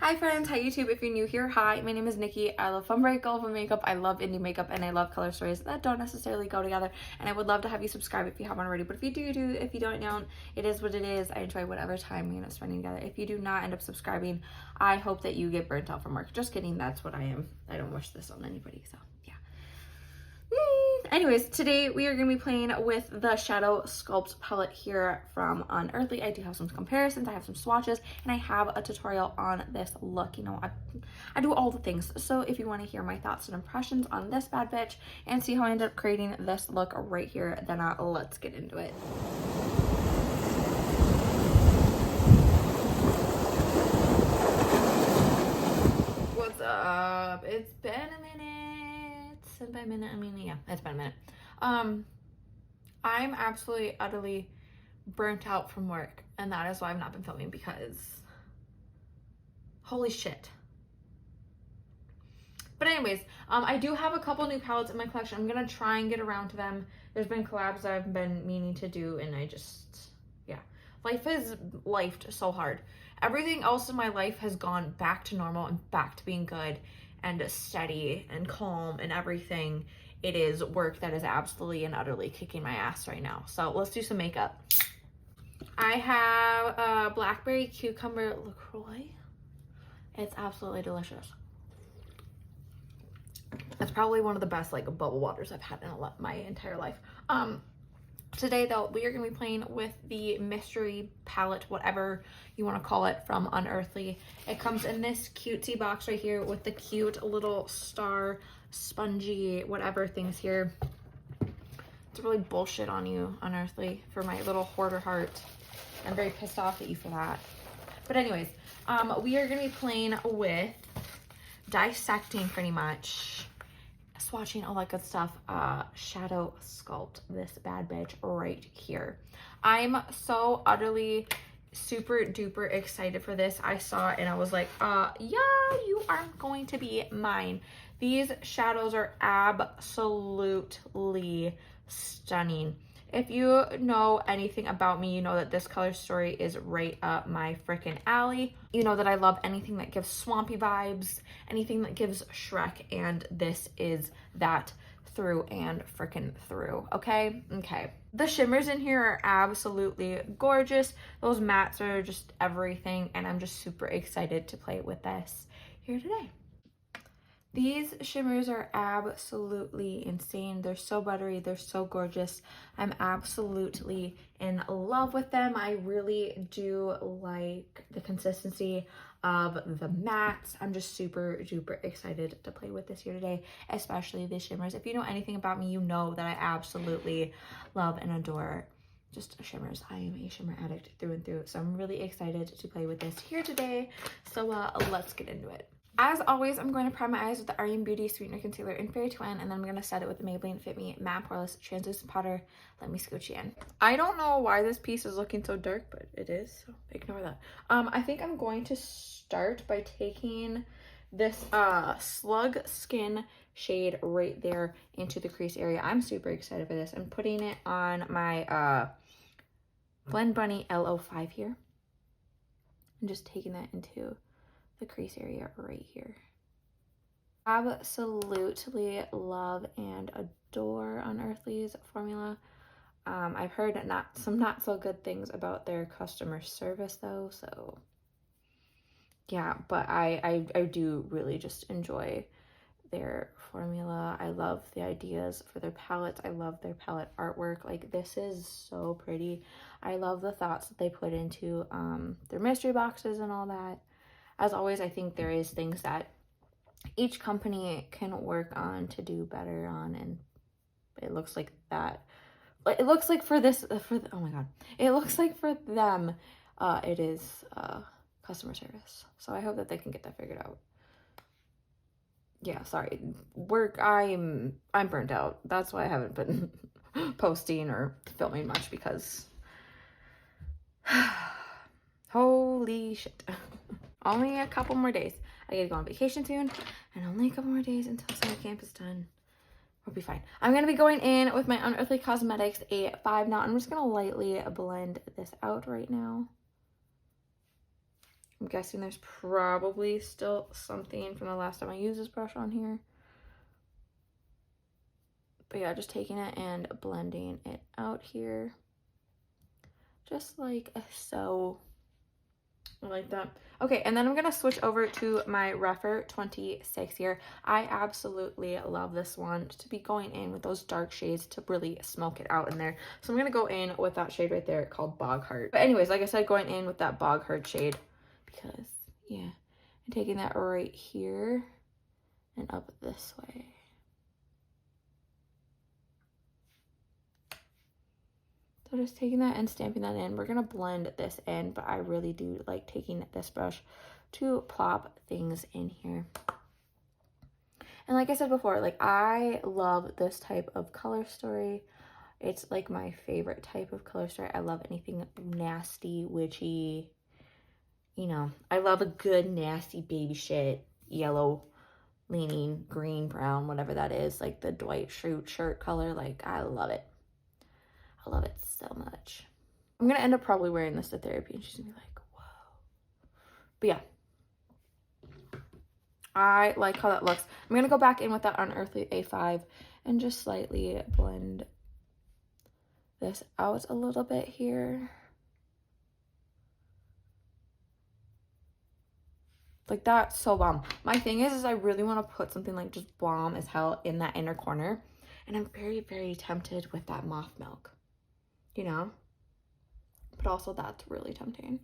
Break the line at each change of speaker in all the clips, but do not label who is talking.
Hi friends, hi YouTube. If you're new here, hi, my name is Nikki. I love fun, bright, colorful makeup. I love indie makeup, and I love color stories that don't necessarily go together. And I would love to have you subscribe if you haven't already. But if you do, you do. If you don't, it is what it is. I enjoy whatever time we end up spending together. If you do not end up subscribing, I hope that you get burnt out from work. Just kidding, that's what I am. I don't wish this on anybody, so yeah. Anyways, today we are going to be playing with the Shadow Sculpt palette here from Unearthly. I do have some comparisons, I have some swatches, and I have a tutorial on this look. You know, I do all the things. So if you want to hear my thoughts and impressions on this bad bitch and see how I ended up creating this look right here, then let's get into it. What's up? It's been a minute. And by minute, I mean, yeah, it's been a minute. I'm absolutely, utterly burnt out from work, and that is why I've not been filming, because holy shit. But anyways, I do have a couple new palettes in my collection. I'm gonna try and get around to them. There's been collabs that I've been meaning to do, and I just, yeah. Life has lifed so hard. Everything else in my life has gone back to normal and back to being good and steady and calm and everything. It is work that is absolutely and utterly kicking my ass right now. So let's do some makeup. I have a blackberry cucumber LaCroix. It's absolutely delicious. It's probably one of the best like bubble waters I've had in my entire life. Today though, we are going to be playing with the mystery palette, whatever you want to call it, from Unearthly. It comes in this cutesy box right here with the cute little star, spongy, whatever things here. It's really bullshit on you, Unearthly, for my little hoarder heart. I'm very pissed off at you for that. But anyways, we are going to be playing with dissecting pretty much, swatching, all that good stuff. Shadow Sculpt, this bad bitch right here. I'm so utterly super duper excited for this. I saw it and I was like, yeah, you aren't going to be mine. These shadows are absolutely stunning. If you know anything about me, you know that this color story is right up my freaking alley. You know that I love anything that gives swampy vibes, anything that gives Shrek, and this is that through and freaking through, okay? Okay. The shimmers in here are absolutely gorgeous. Those mattes are just everything, and I'm just super excited to play with this here today. These shimmers are absolutely insane. They're so buttery. They're so gorgeous. I'm absolutely in love with them. I really do like the consistency of the mattes. I'm just super duper excited to play with this here today, especially the shimmers. If you know anything about me, you know that I absolutely love and adore just shimmers. I am a shimmer addict through and through. So I'm really excited to play with this here today. So let's get into it. As always, I'm going to prime my eyes with the REM Beauty Sweetener Concealer in Fairy Twin, and then I'm going to set it with the Maybelline Fit Me Matte Poreless Translucent Powder. Let me scooch you in. I don't know why this piece is looking so dark, but it is, so ignore that. I think I'm going to start by taking this Slug Skin shade right there into the crease area. I'm super excited for this. I'm putting it on my Blend Bunny L05 here. I'm just taking that into the crease area right here. Absolutely love and adore Unearthly's formula. I've heard some not so good things about their customer service though, so yeah, but I do really just enjoy their formula. I love the ideas for their palettes. I love their palette artwork. Like, this is so pretty. I love the thoughts that they put into their mystery boxes and all that. As always, I think there is things that each company can work on to do better on, and it looks like that. It looks like for this, oh my god, it looks like for them, it is customer service. So I hope that they can get that figured out. Yeah, sorry, work. I'm burnt out. That's why I haven't been posting or filming much, because holy shit. Only a couple more days. I get to go on vacation soon, and only a couple more days until summer camp is done. We'll be fine. I'm going to be going in with my Unearthly Cosmetics A5 now. I'm just going to lightly blend this out right now. I'm guessing there's probably still something from the last time I used this brush on here. But yeah, just taking it and blending it out here. Just like so. I like that. Okay, and then I'm going to switch over to my Rephr 26 here. I absolutely love this one to be going in with those dark shades to really smoke it out in there. So I'm going to go in with that shade right there called Bog Heart. But anyways, like I said, going in with that Bog Heart shade because, yeah, I'm taking that right here and up this way. So just taking that and stamping that in. We're going to blend this in, but I really do like taking this brush to plop things in here. And like I said before, like I love this type of color story. It's like my favorite type of color story. I love anything nasty, witchy. You know, I love a good nasty baby shit, yellow leaning, green, brown, whatever that is. Like the Dwight Schrute shirt color. Like I love it. I love it so much. I'm going to end up probably wearing this to therapy and she's going to be like, whoa. But yeah. I like how that looks. I'm going to go back in with that Unearthly A5 and just slightly blend this out a little bit here. Like that's so bomb. My thing is I really want to put something like just bomb as hell in that inner corner. And I'm very, very tempted with that moth milk. You know? But also that's really tempting.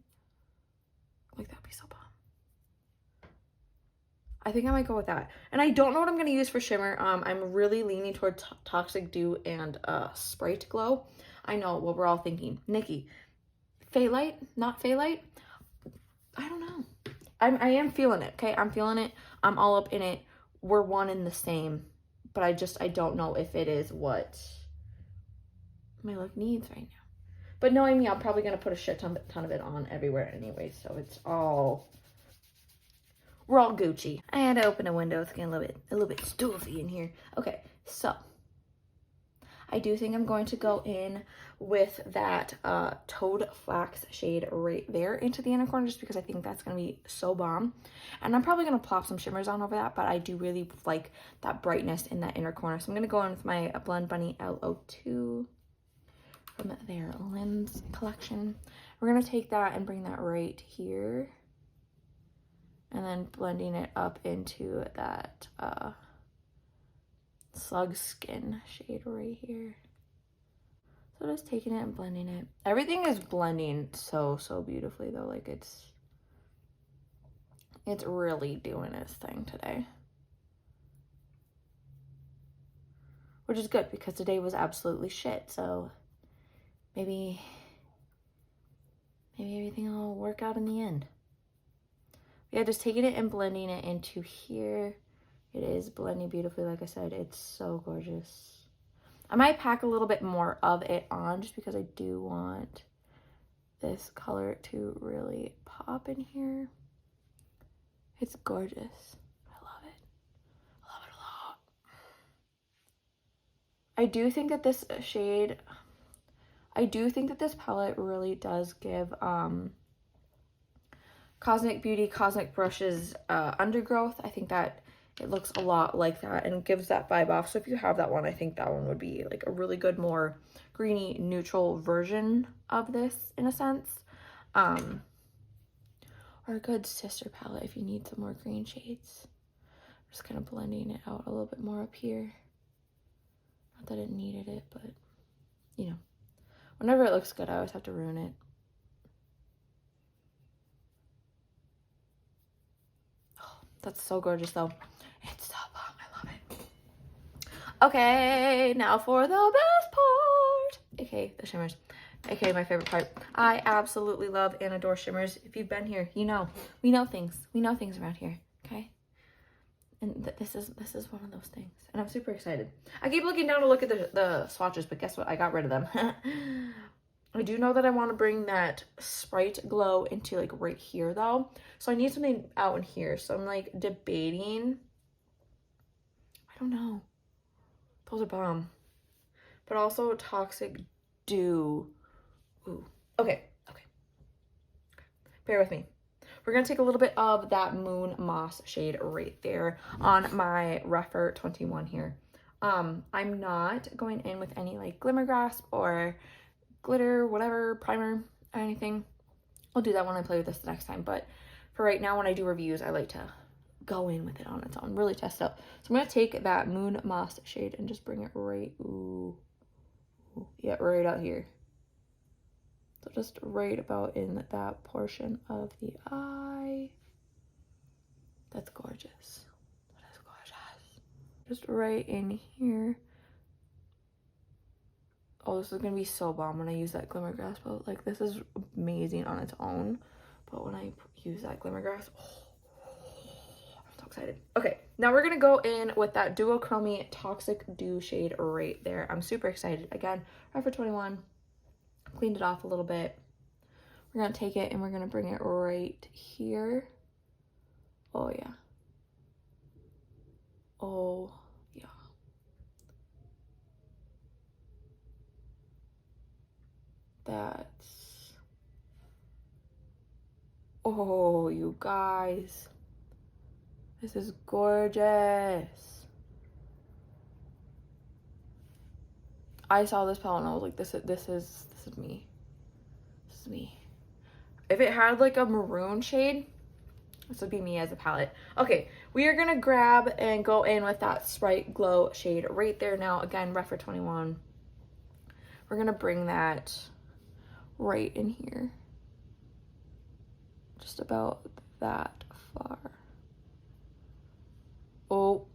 Like that'd be so bomb. I think I might go with that. And I don't know what I'm going to use for shimmer. I'm really leaning toward Toxic Dew and Sprite Glow. I know what we're all thinking. Nikki, Phalite? Not Phalite? I don't know. I am feeling it, okay? I'm feeling it. I'm all up in it. We're one and the same. But I don't know if it is what my look needs right now. But knowing me, I'm probably going to put a shit ton of it on everywhere anyway. So it's all... We're all Gucci. I had to open a window. It's getting a little bit stuffy in here. Okay, so I do think I'm going to go in with that Toad Flax shade right there into the inner corner just because I think that's going to be so bomb. And I'm probably going to plop some shimmers on over that, but I do really like that brightness in that inner corner. So I'm going to go in with my Blend Bunny L02 from their Limbs collection. We're going to take that and bring that right here. And then blending it up into that Slug Skin shade right here. So just taking it and blending it. Everything is blending so beautifully though. Like it's really doing its thing today. Which is good because today was absolutely shit. So maybe everything will work out in the end. Yeah, just taking it and blending it into here. It is blending beautifully, like I said. It's so gorgeous. I might pack a little bit more of it on just because I do want this color to really pop in here. It's gorgeous. I love it. I love it a lot. I do think that this shade, I do think that this palette really does give Cosmic Beauty, Cosmic Brushes Undergrowth. I think that it looks a lot like that and gives that vibe off. So if you have that one, I think that one would be like a really good, more greeny, neutral version of this in a sense. Or a good sister palette if you need some more green shades. Just kind of blending it out a little bit more up here. Not that it needed it, but you know, whenever it looks good, I always have to ruin it. That's so gorgeous though. It's so bomb. I love it. Okay, now for the best part. Okay, the shimmers. Okay, my favorite part. I absolutely love and adore shimmers. If you've been here, you know. We know things. We know things around here. Okay? And this is one of those things. And I'm super excited. I keep looking down to look at the swatches, but guess what? I got rid of them. I do know that I want to bring that Sprite Glow into like right here though. So I need something out in here. So I'm like debating. I don't know. Those are bomb. But also Toxic Dew. Ooh. Okay. Bear with me. we're going to take a little bit of that Moon Moss shade right there on my Refer 21 here. I'm not going in with any like Glimmer Grasp or glitter, whatever, primer, or anything. I'll do that when I play with this the next time, but for right now when I do reviews, I like to go in with it on its own, really test it out. So I'm going to take that Moon Moss shade and just bring it right, yeah, right out here. So just right about in that portion of the eye. That's gorgeous. That is gorgeous. Just right in here. Oh, this is going to be so bomb when I use that Glimmer Grasp. But like, this is amazing on its own. But when I use that Glimmer Grasp, I'm so excited. Okay, now we're going to go in with that Duochrome Toxic Dew shade right there. I'm super excited. Again, Refer 21. Cleaned it off a little bit. We're going to take it and we're going to bring it right here. Oh, yeah. Oh, yeah. That's... Oh, you guys. This is gorgeous. I saw this palette and I was like, this is me. This is me. If it had like a maroon shade, this would be me as a palette. Okay, we are gonna grab and go in with that Sprite Glow shade right there now. Again, Refer 21. We're gonna bring that right in here. Just about that far. Oh,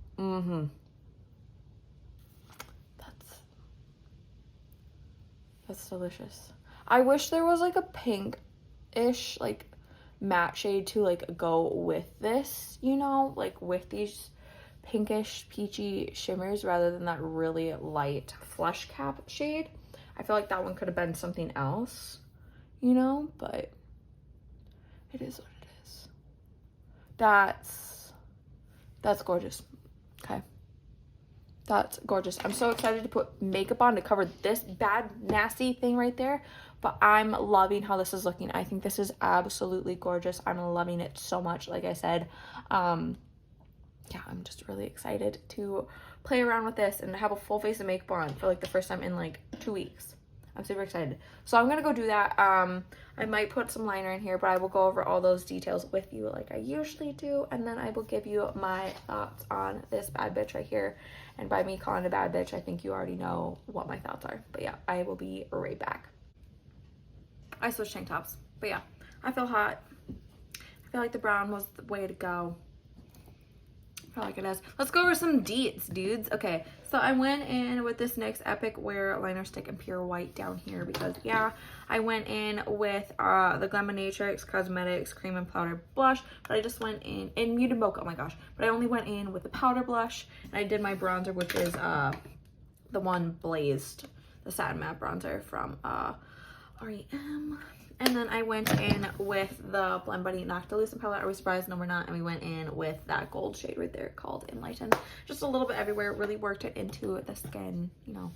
That's delicious. I wish there was like a pink-ish like matte shade to like go with this, you know, like with these pinkish peachy shimmers rather than that really light flesh cap shade. I feel like that one could have been something else, you know, but it is what it is. That's gorgeous. Okay. That's gorgeous. I'm so excited to put makeup on to cover this bad, nasty thing right there. But I'm loving how this is looking. I think this is absolutely gorgeous. I'm loving it so much, like I said. Yeah, I'm just really excited to play around with this and have a full face of makeup on for like the first time in like 2 weeks. I'm super excited. So I'm going to go do that. I might put some liner in here, but I will go over all those details with you like I usually do. And then I will give you my thoughts on this bad bitch right here. And by me calling it a bad bitch, I think you already know what my thoughts are. But yeah, I will be right back. I switched tank tops. But yeah, I feel hot. I feel like the brown was the way to go. I feel like it is. Let's go over some deets, dudes. Okay, so I went in with this NYX Epic Wear Liner Stick in Pure White down here because, yeah, I went in with the Glaminatrix Cosmetics Cream and Powder Blush, but I just went in Muted Mocha, oh my gosh. But I only went in with the powder blush, and I did my bronzer, which is the one Blazed, the Satin Matte Bronzer from REM. And then I went in with the Blend Buddy Noctilucent palette. Are we surprised? No, we're not. And we went in with that gold shade right there called Enlighten. Just a little bit everywhere. Really worked it into the skin, you know,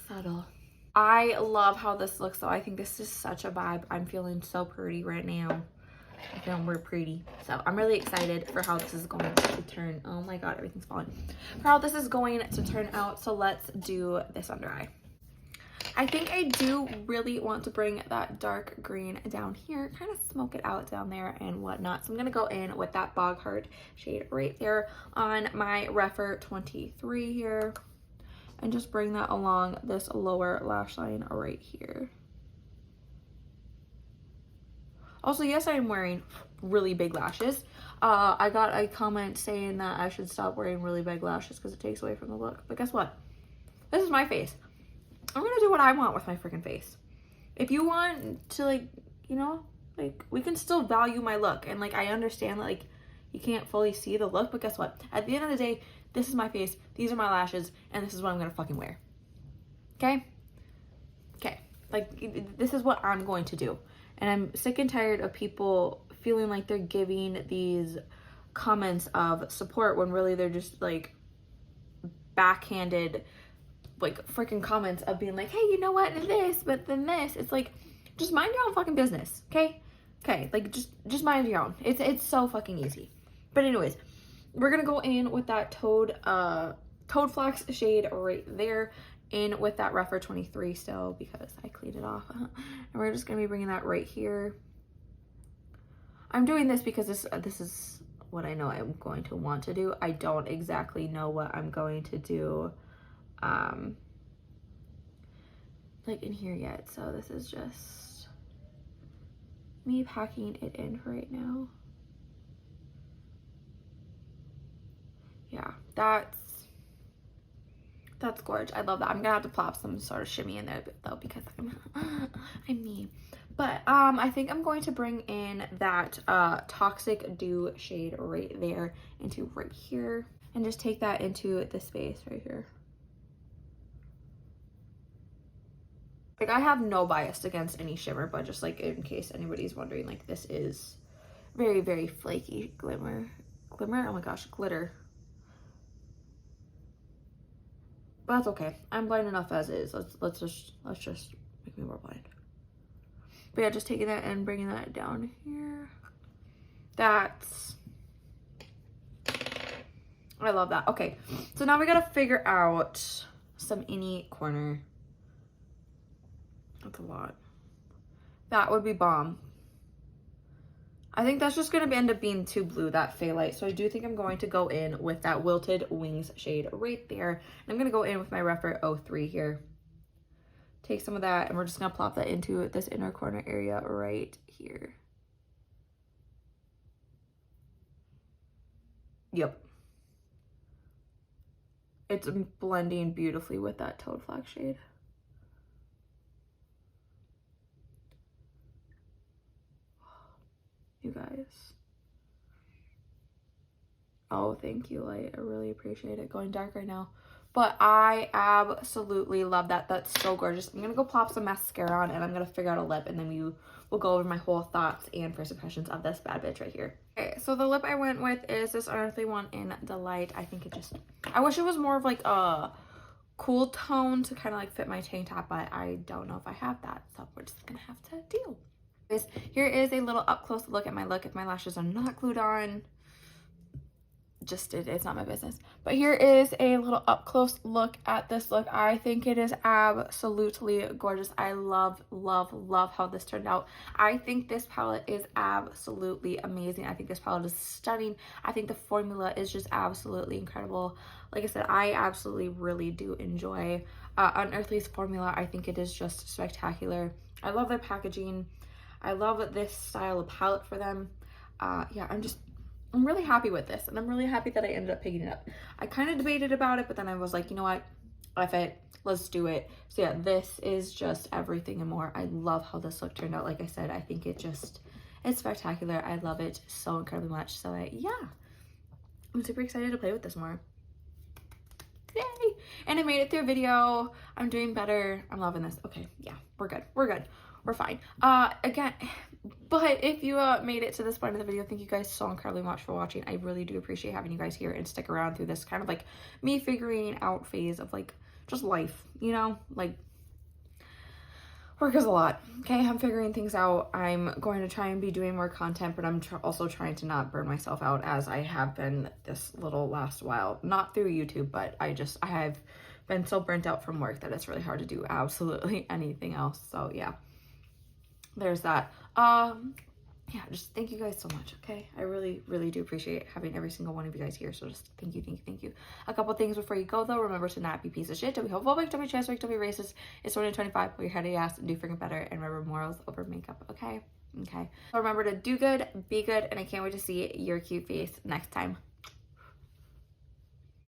subtle. I love how this looks though. I think this is such a vibe. I'm feeling so pretty right now. I'm feeling we're pretty. So I'm really excited for how this is going to turn. Oh my God, everything's falling. For how this is going to turn out. So let's do this under eye. I think I do really want to bring that dark green down here, kind of smoke it out down there and whatnot. So I'm going to go in with that Bog Heart shade right there on my Refer 23 here and just bring that along this lower lash line right here. Also, yes, I'm wearing really big lashes. I got a comment saying that I should stop wearing really big lashes because it takes away from the look. But guess what? This is my face. I'm gonna do what I want with my freaking face. If you want to, like, you know, like, we can still value my look. And, like, I understand that, like, you can't fully see the look. But guess what? At the end of the day, this is my face. These are my lashes. And this is what I'm gonna fucking wear. Okay? Okay. Like, this is what I'm going to do. And I'm sick and tired of people feeling like they're giving these comments of support when really they're just, like, backhanded, like, freaking comments of being like, hey, you know what, this, but then this. It's like, just mind your own fucking business, okay? Okay, like just mind your own. It's so fucking easy. But anyways, we're gonna go in with that Toad Flax shade right there, in with that Rephr 23 still because I cleaned it off. And we're just gonna be bringing that right here. I'm doing this because this is what I know I'm going to want to do. I don't exactly know what I'm going to do like in here yet. So this is just me packing it in for right now. Yeah, that's gorgeous. I love that. I'm gonna have to plop some sort of shimmy in there though because I'm me. But I think I'm going to bring in that Toxic Dew shade right there into right here and just take that into the space right here. Like, I have no bias against any shimmer, but just like in case anybody's wondering, like, this is very, very flaky glimmer. Oh my gosh, glitter. But that's okay. I'm blind enough as is. Let's just make me more blind. But yeah, just taking that and bringing that down here. I love that. Okay, so now we gotta figure out some innie corner. That's a lot. That would be bomb. I think that's just gonna end up being too blue, that Phalite. So I do think I'm going to go in with that Wilted Wings shade right there. And I'm gonna go in with my Rephr 03 here. Take some of that and we're just gonna plop that into this inner corner area right here. Yep. It's blending beautifully with that Toad Flax shade. You guys. Oh, thank you, Light. I really appreciate it. Going dark right now. But I absolutely love that. That's so gorgeous. I'm going to go plop some mascara on and I'm going to figure out a lip and then we will go over my whole thoughts and first impressions of this bad bitch right here. Okay, so the lip I went with is this Unearthly one in Delight. I think it just, I wish it was more of like a cool tone to kind of like fit my tank top, but I don't know if I have that. So we're just going to have to deal. Here is a little up close look at my look. If my lashes are not glued on, it's not my business. But here is a little up close look at this look. I think it is absolutely gorgeous. I love how this turned out. I think this palette is absolutely amazing. I think this palette is stunning. I think the formula is just absolutely incredible. Like I said, I absolutely really do enjoy Unearthly's formula. I think it is just spectacular. I love their packaging. I love this style of palette for them. Yeah, I'm really happy with this, and I'm really happy that I ended up picking it up. I kind of debated about it, but then I was like, you know what? F it, let's do it. So yeah, this is just everything and more. I love how this look turned out. Like I said, I think it's spectacular. I love it so incredibly much. So yeah, I'm super excited to play with this more. Yay! And I made it through a video. I'm doing better. I'm loving this. Okay, yeah, we're good. We're fine. Again, but if you made it to this point of the video, thank you guys so incredibly much for watching. I really do appreciate having you guys here and stick around through this kind of like me figuring out phase of like just life, you know, like work is a lot. Okay, I'm figuring things out. I'm going to try and be doing more content, but I'm also trying to not burn myself out as I have been this little last while, not through YouTube, but I have been so burnt out from work that it's really hard to do absolutely anything else. So yeah. There's that. Yeah, just thank you guys so much, okay? I really do appreciate having every single one of you guys here, so just thank you. A couple things before you go, though. Remember to not be a piece of shit. Don't be homophobic, don't be transphobic, don't be racist. It's 2025. Put your head in your ass and do freaking better, and remember morals over makeup, okay? So remember to do good, be good, and I can't wait to see your cute face next time.